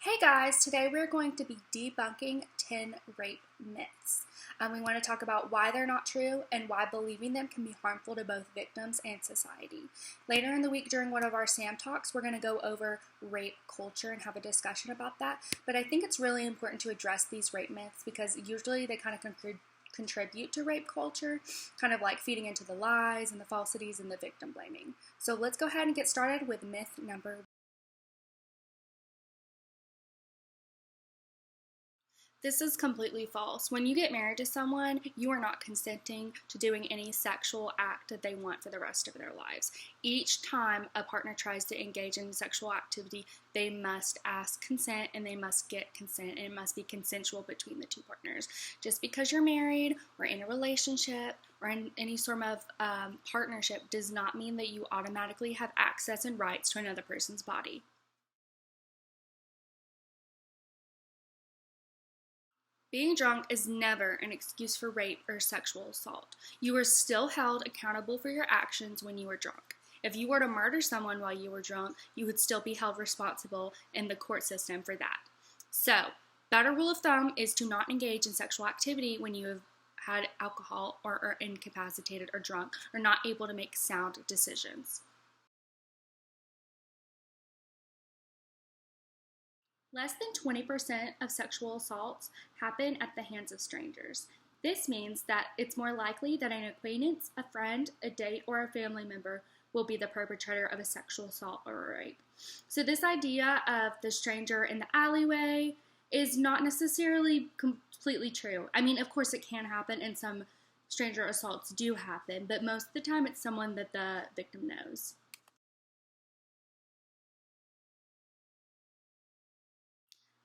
Hey guys, today we're going to be debunking 10 rape myths. We want to talk about why they're not true and why believing them can be harmful to both victims and society. Later in the week during one of our SAAM talks, we're going to go over rape culture and have a discussion about that. But I think it's really important to address these rape myths because usually they kind of contribute to rape culture, kind of like feeding into the lies and the falsities and the victim blaming. So let's go ahead and get started with myth number 1. This is completely false. When you get married to someone, you are not consenting to doing any sexual act that they want for the rest of their lives. Each time a partner tries to engage in sexual activity, they must ask consent and they must get consent, and it must be consensual between the two partners. Just because you're married or in a relationship or in any sort of partnership does not mean that you automatically have access and rights to another person's body. Being drunk is never an excuse for rape or sexual assault. You are still held accountable for your actions when you are drunk. If you were to murder someone while you were drunk, you would still be held responsible in the court system for that. So, better rule of thumb is to not engage in sexual activity when you have had alcohol or are incapacitated or drunk or not able to make sound decisions. Less than 20% of sexual assaults happen at the hands of strangers. This means that it's more likely that an acquaintance, a friend, a date, or a family member will be the perpetrator of a sexual assault or a rape. So this idea of the stranger in the alleyway is not necessarily completely true. I mean, of course it can happen and some stranger assaults do happen, but most of the time it's someone that the victim knows.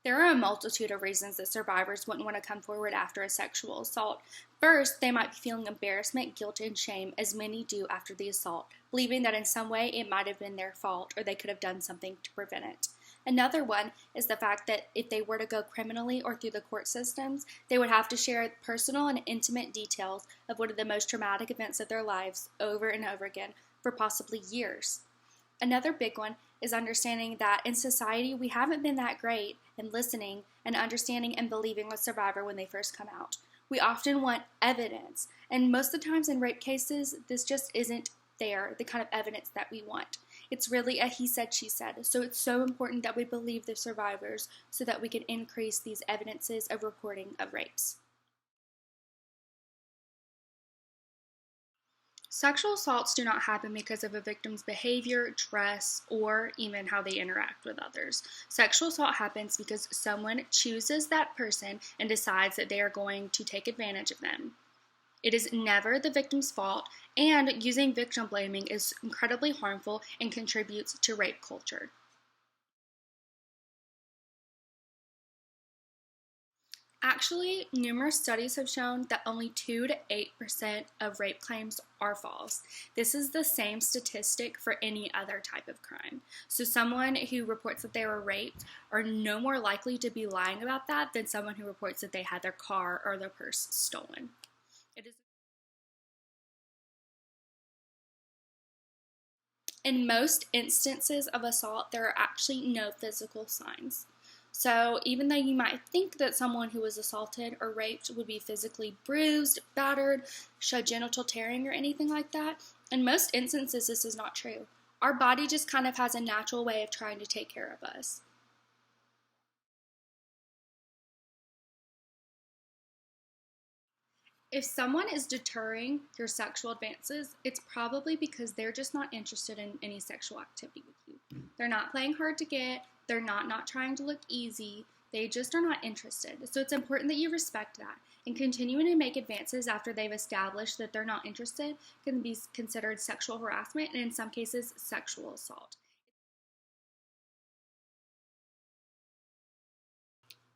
There are a multitude of reasons that survivors wouldn't want to come forward after a sexual assault. First, they might be feeling embarrassment, guilt, and shame, as many do after the assault, believing that in some way it might have been their fault or they could have done something to prevent it. Another one is the fact that if they were to go criminally or through the court systems, they would have to share personal and intimate details of one of the most traumatic events of their lives over and over again for possibly years. Another big one is understanding that in society we haven't been that great in listening and understanding and believing a survivor when they first come out. We often want evidence, and most of the times in rape cases, this just isn't there, the kind of evidence that we want. It's really a he said, she said. So it's so important that we believe the survivors so that we can increase these evidences of reporting of rapes. Sexual assaults do not happen because of a victim's behavior, dress, or even how they interact with others. Sexual assault happens because someone chooses that person and decides that they are going to take advantage of them. It is never the victim's fault, and using victim blaming is incredibly harmful and contributes to rape culture. Actually, numerous studies have shown that only 2 to 8% of rape claims are false. This is the same statistic for any other type of crime. So someone who reports that they were raped are no more likely to be lying about that than someone who reports that they had their car or their purse stolen. In most instances of assault, there are actually no physical signs. So even though you might think that someone who was assaulted or raped would be physically bruised, battered, show genital tearing or anything like that, in most instances this is not true. Our body just kind of has a natural way of trying to take care of us. If someone is deterring your sexual advances, it's probably because they're just not interested in any sexual activity with you. They're not playing hard to get, they're not trying to look easy, they just are not interested. So it's important that you respect that. And continuing to make advances after they've established that they're not interested can be considered sexual harassment and in some cases sexual assault.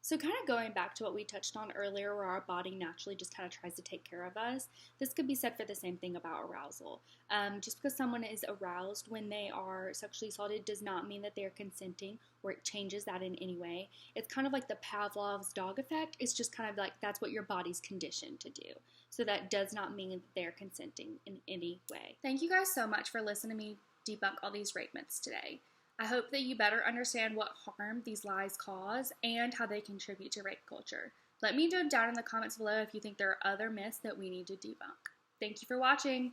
So kind of going back to what we touched on earlier where our body naturally just kind of tries to take care of us, this could be said for the same thing about arousal. Just because someone is aroused when they are sexually assaulted does not mean that they are consenting or it changes that in any way. It's kind of like the Pavlov's dog effect. It's just kind of like that's what your body's conditioned to do. So that does not mean that they're consenting in any way. Thank you guys so much for listening to me debunk all these rape myths today. I hope that you better understand what harm these lies cause and how they contribute to rape culture. Let me know down in the comments below if you think there are other myths that we need to debunk. Thank you for watching.